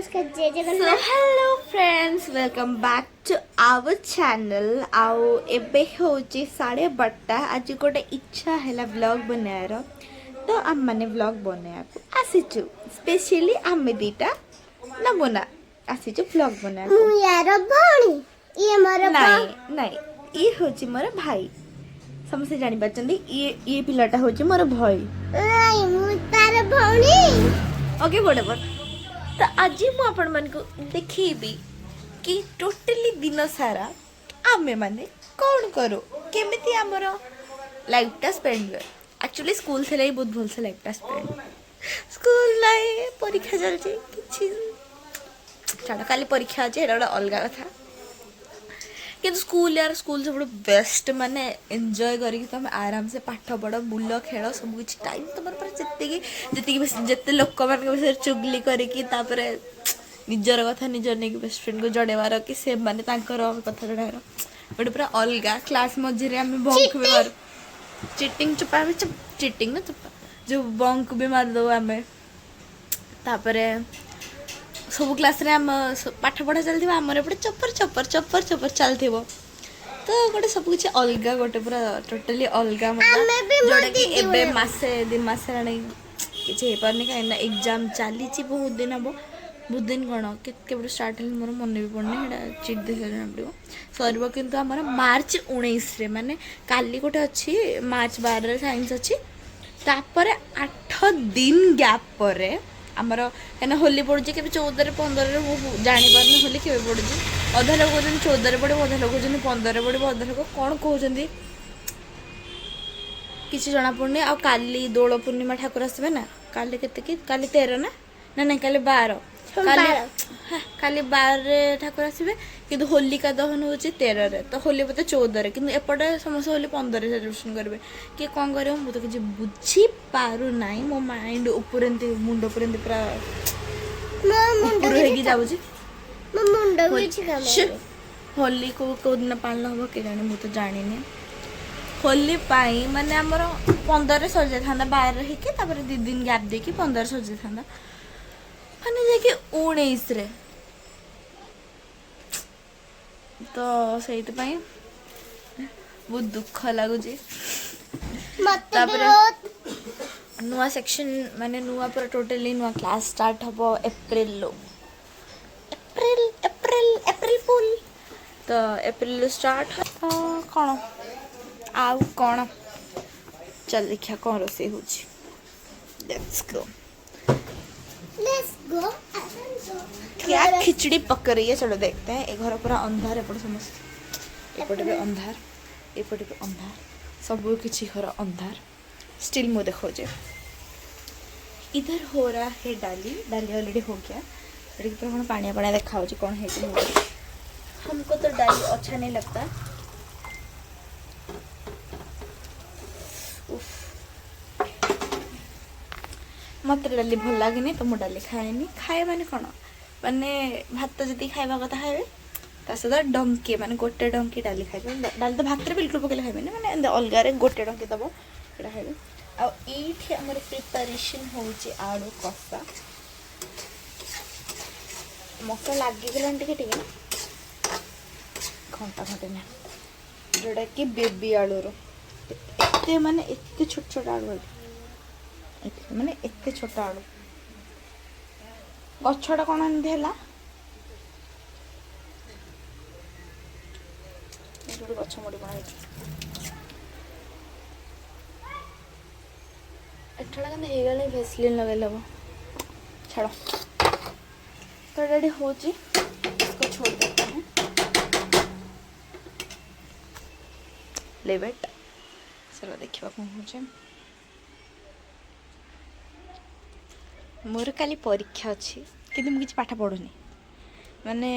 नमस्कार जय So Jagannath. hello friends, welcome back to our channel. आउ एबे होची 12:30 आज गोटे इच्छा हैला व्लॉग बनायार तो आम माने व्लॉग बनाया आसीचु स्पेशली आमे दीटा न बना आसीचु व्लॉग बनाया मु यार भणी ये मोर नहीं नहीं ये होची मोर भाई समस्त जानि पाचंदी ये पिलाटा होची मोर भाई नहीं मु तार भणी ओके व्हाटएवर तो आज मु आपण मन को देखिबी कि टोटली दिन सारा आमे माने कौन करो केमिति हमर लाइफ टा स्पेंड कर एक्चुअली स्कूल से ही बहुत भल से लाइफ टा स्पेंड स्कूल नहीं परीक्षा चलची किछि छाड़ काली परीक्षा अछि एटा अलगा कथा किंतु स्कूल यार स्कूल सब बेस्ट माने एंजॉय करी तुम आराम से पाठ पढ़ बुल खेल सब कुछ टाइम तुम जी जिते लोक मान चुगली करी निजर कथा निजर नहीं बेस्ट फ्रेंड को जड़ेबार कि से माने कथा जड़ार गोटे पूरा अलग क्लास मझे आम बंक भी मार चिटिंग चुपा भी चिटिंग ना चुपा जो बंक भी मारदे आम सब क्लास रे आम पाठ पढ़ा चलती आमर एपटे चपर चपर चपर चपर चलती तो गोटे सब कुछ अलग गोटे पूरा टोटली अलग जोटा कि एबे मासे दिन मासे किसी हो पारनी कहीं एग्जाम चली बहुत दिन हम बहुत दिन कौन के स्टार्ट है मोर मन भी पड़नी चिट देखा जाना पड़ो सर कितु आम मार्च 19 माने काली गोटे अच्छी मार्च 12 साइंस अच्छी तापर 8 दिन गैप पर आमर कहीं होली पड़ुची के 14 15 जानी पारनी होली के पड़ुची अधा लोग कहते 14 पड़े अधा लोग कहते 15 पड़े अधा लोग कौन कहते किसी जना पड़नी आ काली दोल पूर्णिमा ठाकुर आसबे ना काली केते कि काली 13 ना ना नहीं काली 12 काली 12 ठाकुर आसबे किंतु होलिका दहन हो 13 रे तो होली बोते 14 किंतु एपटे समस्त होली 15 सेलिब्रेशन करबे कि कौन करियो मु तो किछि बुझी पारु नाही मो माइंड ऊपर मुंड ऊपर पूरा ऊपर हेगी जाउची मो मुंड किछि काम होली को दिन पालन हो के जाने मु तो जानि ने होली पाई माने हमर 15 रे सर जाय थांदा 12 रे हिके तापर 2 दिन गैप देकी 15 सर जाय थांदा माने जाके 19 रे तो सही बहुत दुख लगुच नुआ सेक्शन माने नुआ पूरा टोटली नुआ क्लास स्टार्ट हम April April April April fool तो एप्रिल स्टार्ट कौन आउ कौन चल देखिया कौन रोसे हो लेट्स गो क्या खिचड़ी पक रही है चलो देखते हैं एक घर पूरा अंधार एपटे समस्त एपटे भी अंधार एपटे भी अंधार सब किसी घर अंधार स्टिल मु देखो जे इधर हो रहा है डाली डाली ऑलरेडी हो गया पूरा कौन पानिया पानिया देखा हो कौन है हमको तो डाली अच्छा नहीं लगता मत डाली भल लगे तो मुझे डाली खाएनी खाए माने कौन माने भात जी खावा कथा खाए सहित डंकी माने गोटे डंकी डाली खाए डाली तो भात बिल्कुल पकड़े खाए मैंने अलग गोटे डंकी दब ये खाए आमर प्रिपारेसन हो आलू कषा मसला लगिगलान टे घंटा घंटे ना जोटा कि बेबी आलूर एत माने एत छोट छोट आलू माने एत छोट आलू गछटा कौन एमती है गछ मुड़ी कौन एठड़ा के भेसलिन लगे लब छाड़ तो रेडी हो इसको छोड़ देते हैं लेवेट चलो देखा कौन हो मोर काली परीक्षा अच्छी कि मुझे पाठ पढ़ुनी माने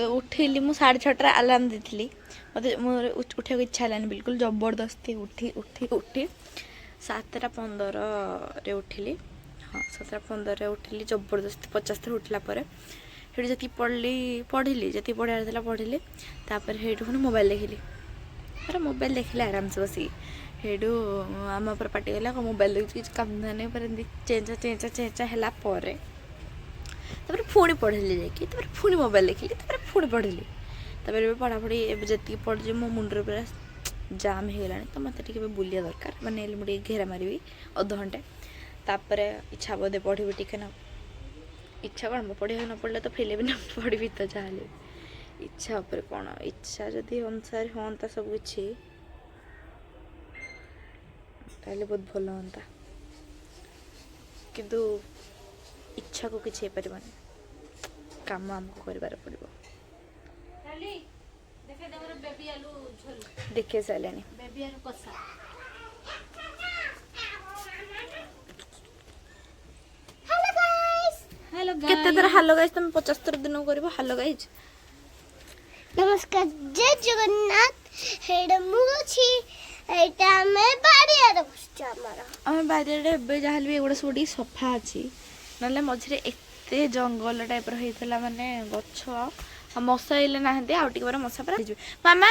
उठिली मु 6:30 अलार्म देती मत मोर उठा इच्छा है बिल्कुल जबरदस्ती उठी उठी उठी 7:15 उठिली हाँ 7:15 उठिली जबरदस्ती 50 उठला जी पढ़ी जी पढ़ार पढ़ी तापर पुणी मोबाइल देखिली अरे मोबाइल देखिले आराम से बसी हेडू आम पर पार्टी गला मोबाइल देखिए किसी काम नहीं पर चेंचा चेंचा चेंचा है तापर पुणी पढ़िली जाकि पुणी मोबाइल देखिली पुणी पढ़िली पढ़ापढ़ी जी पढ़े मो मुंडर पूरा जाम हो गला तो मत बुलिया दरकार माने मुझे घेरा मारि अध घंटे तापर इच्छा बोधे पढ़ी टिके ना इच्छा कौन पढ़ा न पढ़ले तो फेले भी ना पढ़ी तो चाहे इच्छा उपर कौन इच्छा जदि अनुसार हाँ सब किछि ताहले बहुत भल हाँ किंतु इच्छा को किसी हो पारबानी काम आमको कर पड़ो देखे सारे केते थर हेलो गाइस तुम 75 दिन कर हेलो गाइस नमस्कार जय जगन्नाथ हेड मुछि एटा में बाड़िया रखछ हमरा आम बाड़िया बे जहाल भी एगुड़ा सब सफा अच्छी ना मझे एते जंगल टाइप रहीतला माने गछ आ मशा आइले नाहंती आ टिके पर मशा पर मामा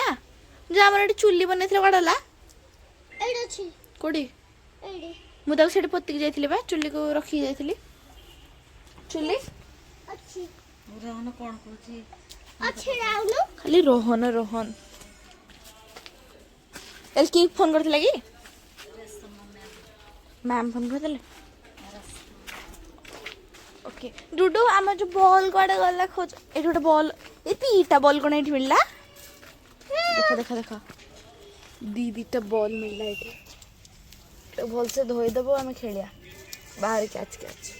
जो हमर एटी चुल्ली बनैथिले कड़ला एडो छी कोडी एडे मु ताको सेठी पत्ती जाइथिले बा चुल्ली को रखी जाइथिली चुल्ली अच्छी रोहन कौन कहछि अच्छी राउनो खाली रोहन रोहन एल की फोन करथिला की मैम फोन करथिले ओके डुडू आम जो बॉल कड़े गला खोज ए गोटे बॉल ए तीटा बॉल कोन एठी मिलला देखा देखा देखा दीटा बॉल मिलला एठी तो भल से धोई देबो आमे खेलिया बाहर कैच कैच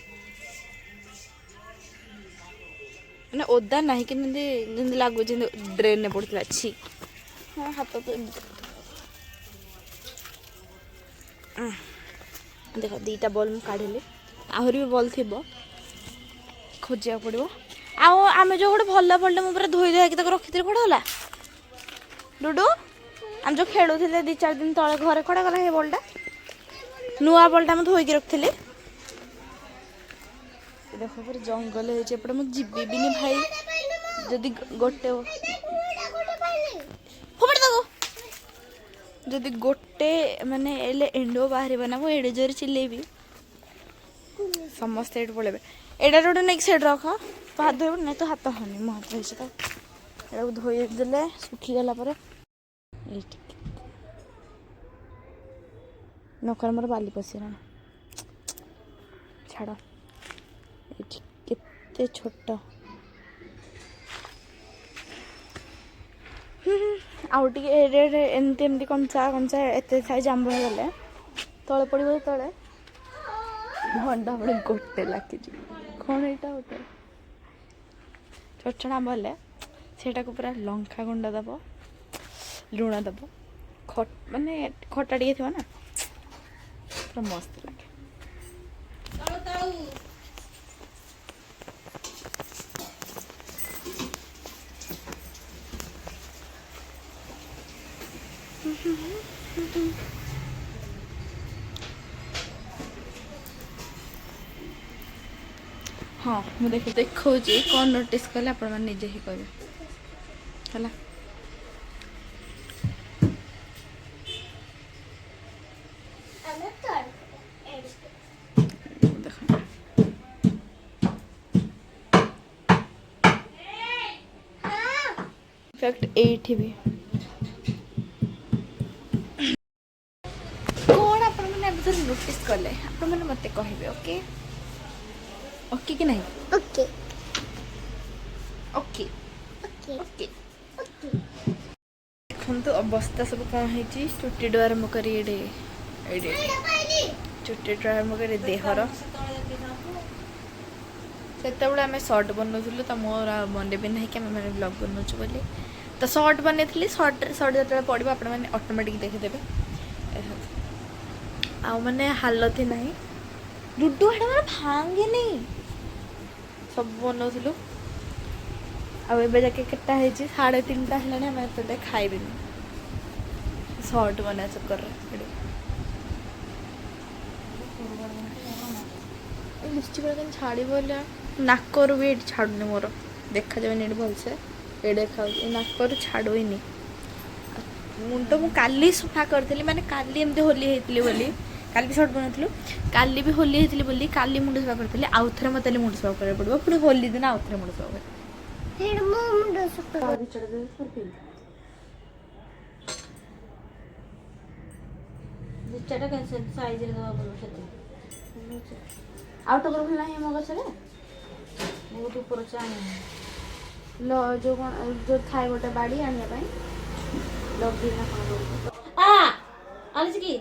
ना ओदा नहीं कि जंदी लागो जंदी ड्रेन ने पड़तला छी हां हाथ तो देखो दीटा बॉल मु काढिले आहुरी भी बॉल थिबो खोजिया पड़ो आउ आमे जो गोटे भल पड़ले मु पूरा धोई धोई तक रखी कड़ा होला डुडू आम जो खेलुले 2-4 दिन तले घरे कड़ा गला हे बॉलटा नुआ बॉलटा हम धोई रखिले देखो पूरा जंगल होपटे मुझे जीवी भी नहीं भाई जदि गोटे जदि गोटे माने एले एंडो बाहर ना वो एडे जोर चिल्लेबी समस्ते एट पड़े एडा रोड नहीं साइड रख तो हाथ धोब नहीं तो हाथ हनी मो हाथ होइछ तो एडा धोई देले सुखी गला पर नकर मोर बाली पसिरा छाड़ केते छोट आउ टे एमती एमती कंचा कंचा एत साइज आंब हो गले तले पड़ो तले भंडा बड़े गोटे लाखी कौन यहाँ गोटे छोट छोट आंब हेले सेटा को पूरा लंका गुंडा दब लुण दब खट माने खटा टे थी ना पूरा मस्त लगे हाँ मुझे देखो कौन नोटिस कले आपण मैंने निजे ही कहे है इनफैक्ट एठी भी कौन आपण मैंने नोटिस कले आपण मैंने मते कहबे ओके ओके कि नहीं okay okay okay okay okay देखो अवस्था सब कौन है चुट्टी डू आरम्भ कर चुट्टी डू आरम्भ कर देहर से आम सर्ट बनौलु तो मोर मन भी ना कि आम ब्लग बनाऊँ बोली तो सर्ट बनई सर्ट सर्ट जो पड़ो आप ऑटोमेटिक देखीदेवे आउ मैंने हालत ही ना लुडू हेटा मोर भांगे नहीं सब बनौलु आबे जाके केटा है 3:30 है मैं तो खाइबी सर्ट बना चक्कर लिपस्टिक छाड़ बोले नाकर भी ये छाड़ुनि मोर देखा जाए भलसे एडे खाऊ नाकर छाड़ुनी मुंड मु काली सफा करी माने काली एमती होली होती बोली काली भी सर्ट बनौलु काली भी होली होती बोली काली मुंड सफा करते आउ थे मत मुंड सफा करा पड़ो पुणी होली दिन आउ थे मुंड सफा कर फिर मुंड सफा दुचाटा कैंसिल साइज रे दवा बोलो सेते आउ टकर भला हे मग छले बहुत ऊपर चाहे लो जो थाए गोटे बाड़ी आनिया पाई लगी ना कोन आ आलिस की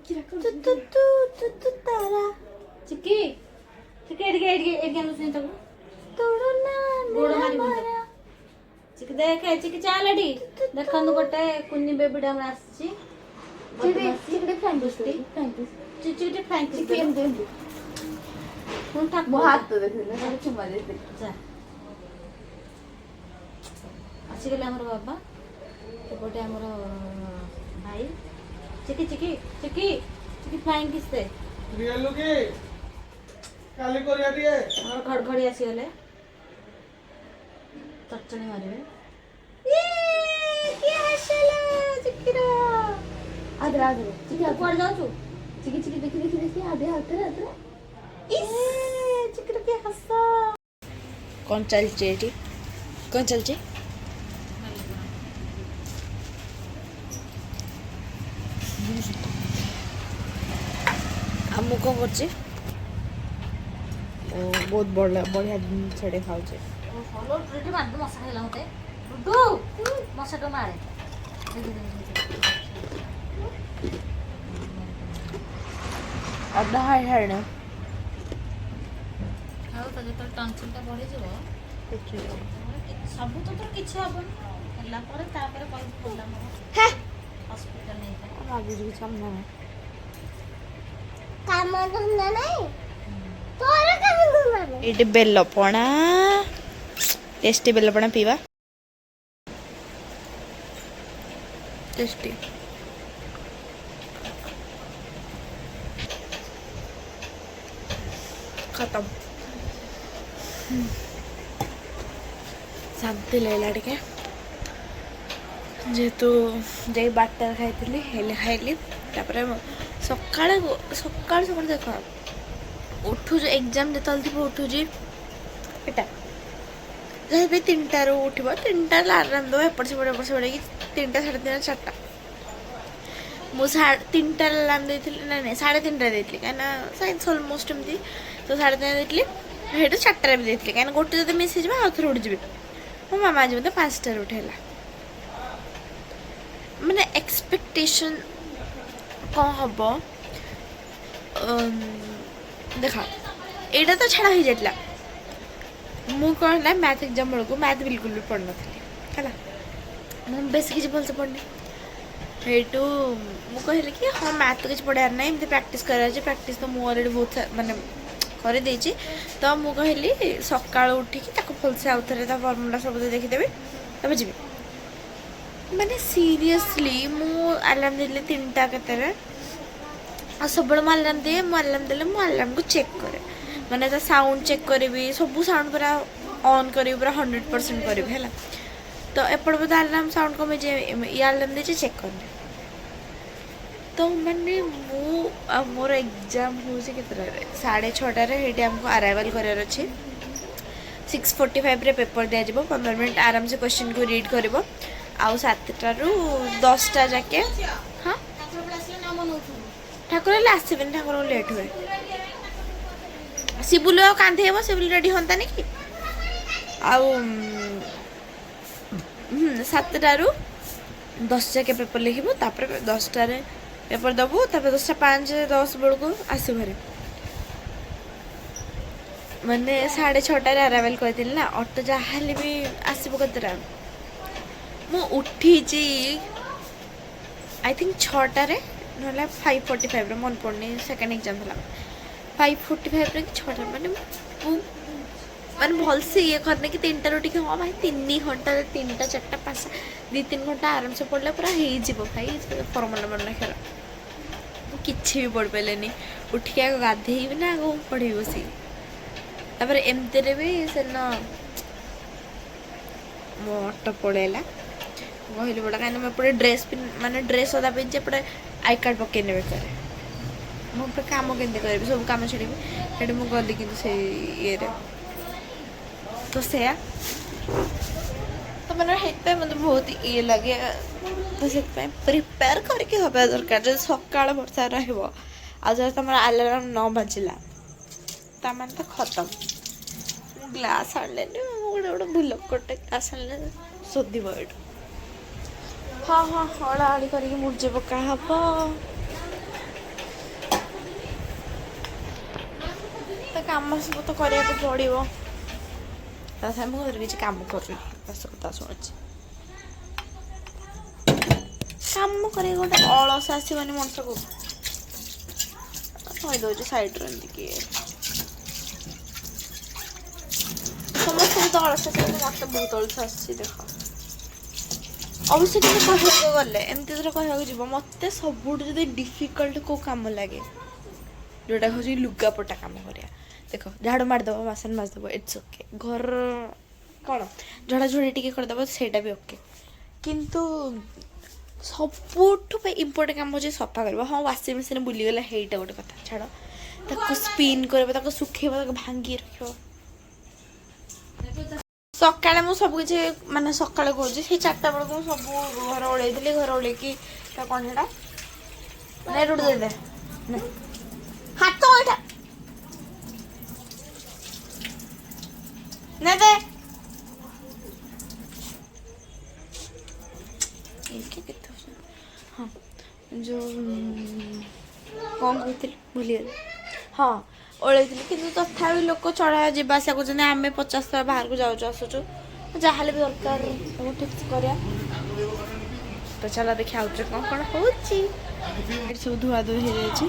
तू तारा चिक्की चिक्की एडगे अनुसे तक तोड़ो ना गोड़ मारी बंद चिक्की देखे चिक्की चालडी देखंदु गोटे कुन्नी बेबीडा हम आसी चिकड़े फैंटसी चिक्की फ्रैंक चिकन दे कोन ठाक मो हाथ तो देख ना सारे चुमा दे जा आसी गले हमर बाबा एपटे हमर भाई चिक्की चिक्की चिक्की चिक्की फ्लाइंग किसते रियल के काली कोरिया दिए हमर घड़घड़ी आसी गले चटचणी मारिबे ये क्या हसला चिकरा आदर आदर चिकी कुआड़ जाउछु चिकी चिकी देखी देखी देखी आधे हाथ रे इस चिकरा के हंसा कौन चलचे एटी कौन चलचे हम कौन करचे बहुत बढ़िया छड़े खाऊचे फॉलो ट्रेटी मार दो मसा खेला होते डुडू मसा तो मारे अधा है ना खाओ तो जब टेंशन टा बढ़ी जीवो सब तो किछि हबन हल्ला पर तापर कोई बोलला मो है हॉस्पिटल नहीं था आगे जो सामने काम धंदा नहीं तोरा काम धंदा नहीं एटे बेल पणा टेस्टी बेल पणा पीवा टेस्टी खत्म शांति लगला टे जेहेतु जाई 12 खाई हेले खाइली सकाल सकाल सकाल देख उठू एग्जाम जो थी उठू एटा जहाँ भी 3टार उठब 3टार आराम दब एपट सेपट कि 3टा 3:30 4टा मुझे 3टार अलार्म देती ना 3:30 देती कहीं साइंस अलमोस्ट एमती तो 3:30 देती हेटू 4टार भी देती कहीं गोटे जो मिस हो आउ थे उठी जी मो मामा आज मत 5टार उठेला मैंने एक्सपेक्टेशन कौन हम देखा एटा तो छाड़ा हो जाता मु कौन है मैथ एग्जाम बेलू मैथ बिल्कुल भी पढ़ नी है बेस किसी भलसे पढ़नी हेटू मु कहली कि हाँ मैथ तो किसी पढ़ार ना एमती प्रैक्टिस करार प्रैक्टिस तो मुझे अलरेडी बहुत मानने कर तो मु कहली सका उठिकी भलसे आउ थे फर्मुला सब देखीदेवी तब जी मैंने सीरियसली मु अलार्म देली 3टा के सब अलार्म दिए अलार्म देले मु अलार्म को चेक करे मैंने तो साउंड चेक करी सब साउंड पूरा ऑन करी पूरा 100% करी है तो एपट बोधे अलार्म साउंड कमे ये अलार्म दे चेक करने तो मैंने मोर एग्जाम हो 6:30 आमको अराइवल करार अच्छे 6:45 पेपर दिज्व 15 मिनट आराम से क्वेश्चन को रीड कर आउ 7टारू 10टा जाके हाँ ठाकुर आसबे ठाकुर लेट हुए शिबुल कांधे शिबुल रेडी हाँ नहीं कि आउ 7टारू 10 जाके पेपर लिखबू 10टार पेपर दबू 10टा 5 10 बेलू आसू घरे मैंने 6:30 अराइवल करती ना ऑटो जहाँ भी आसब कतटा मु उठी आई थिंक 6टार ना 5:45 मन पड़नी सेकेंड एग्जाम था 5:45 कि 6टा मैंने मैंने भलसे ये करने कि 3टार उठी हाँ भाई 3 घंटा 3टा 4टा 5 2-3 घंटा आराम से पढ़ले पूरा हो भाई फर्मुला मन खेल किसी भी पढ़ पारे उठिक आग गाधे ना आग पढ़ी बस एमती भी से मो ऑटो पड़ेगा କହିଲି बड़ा कहीं एपटे ड्रेस माने ड्रेस अदा पिंचे एपटे आई कार्ड पकई ने बेकार मुझे कम के सब कम छेड़ी ये मुझे गली कि ये तो से तो मैंने मत बहुत ये लगे तो से प्रिपेयर करके हवा दरकार जो सका वर्षा रज तुम आलार्म न बाजिला तमें तो खत्म ग्लास आने गोटे गोटे भूल गोटे ग्लास आने सोधी ये हाँ हाँ हला हली कर मुर्जे पका हम तो कम सब तो करने पड़ो तथा मुझे किसी कम कर कथा शुणुची कम कर गोटे अलस आसवानी मनुष्य को कहीदे सैड किए समस्त तो अलस मत बहुत अलस आस देख अवश्य कि कहूँ गले एमती थर कह मत सब डिफिकल्ट को कम लगे जोटा हूँ लुगापटा कम करा देख झाड़ू मारदेव बासन माजदेव इट्स ओके घर कौन झड़ा झड़ी टी करदेव सेटा भी ओके किंतु सबुठ इम्पोर्टेंट काम हो सफा कर हाँ वाशिंग मशीन बुलीगला हेटा गोटे कथा छाड़ स्पिन कर सुखेब भांगी रख सका मुझे सबकि मानने सका कहूँ से 4टा बेलू सब घर ओल्ली घर ओल्ल कौन है रुट दे हाथ एटा ने दे हाँ जो कौन कहती भूली हाँ ओल्लई कि तथा लोक चढ़ा जावास कर आम 50 थर बाहर को जाऊँ आसुचु जहाँ भी दरकार सब ठीक से कर तो चला देखिए आउट कौन कौन हो सब धुआ धुई हो जाए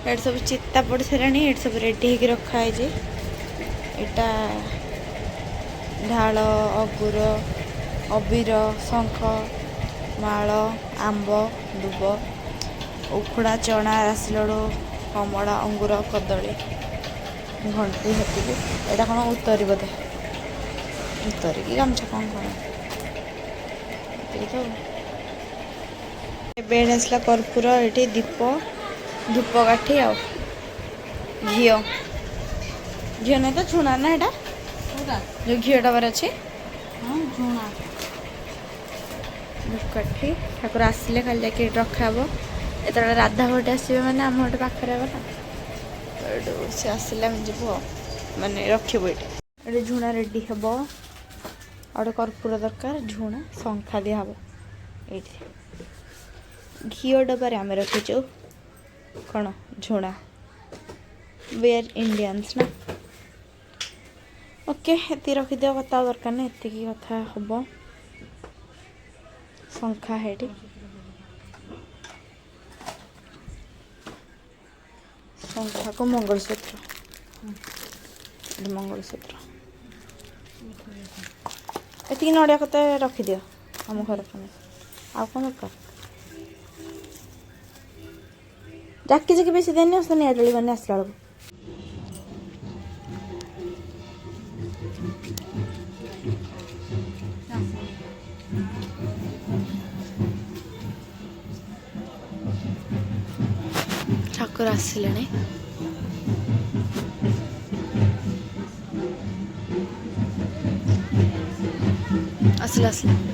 ये सब चित्ता पड़ सारा ये सब रेडी हो रखाई एटा ढाल अगुर अबीर शंख माल आंब दुब उखुड़ा चना राशि लड़ू कमला अंगूर कदली घंटी हेतिकी यहाँ कौन उतरी बोधे उतरिकी गामछा कौन कौन बेड आसला कर्पूर ये दीप धूपकाठी आ घी घी नहीं तो छुना ना यहाँ जो घी डबार अच्छे हाँ झुणा धूपकाठी ठाकुर आसिले खाली जाके रखा ये राधा भट्ट आसवे मैंने आम गोटे पाखे तो सी आसला जीव मानने रखब ये झुणा रेडी हे और कर्पूर दरकार झुणा शंखा दिहब ये घी डबार आम रखीचु कौन झुणा वेयर इंडियंस ना ओके ये रखिद कथा दरकार ना ये कथा हम शंखा है शंखा को मंगलसूत्र मंगलसूत्र ये नड़िया कता रखिद आम घर आउ कौन दरकार जाकी जाकी बेसी देनी आस निजली मैंने आसला बेलू ठाकुर आसिले आसला आसला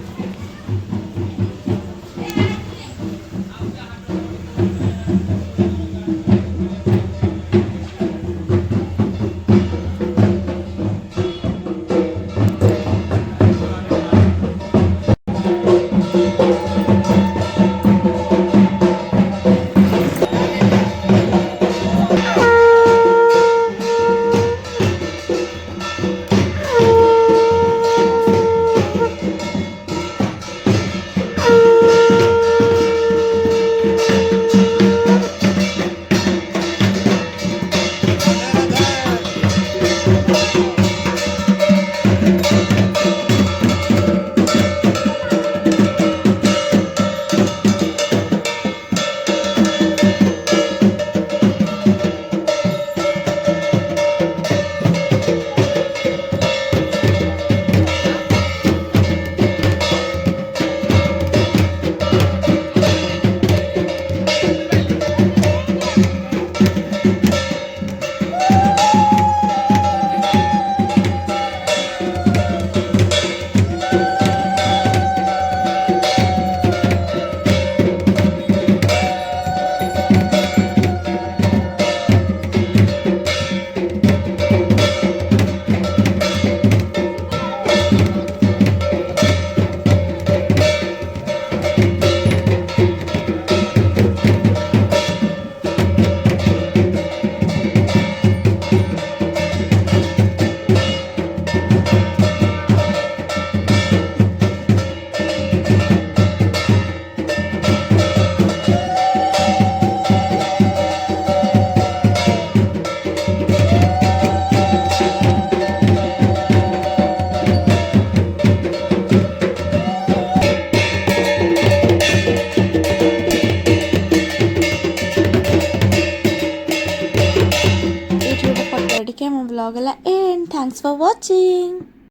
କରିକି ଆମ ବ୍ଲଗ୍ ହେଲା ଏଣ୍ଡ ଥ୍ୟାଙ୍କସ୍ ଫର୍ ୱାଚିଂ।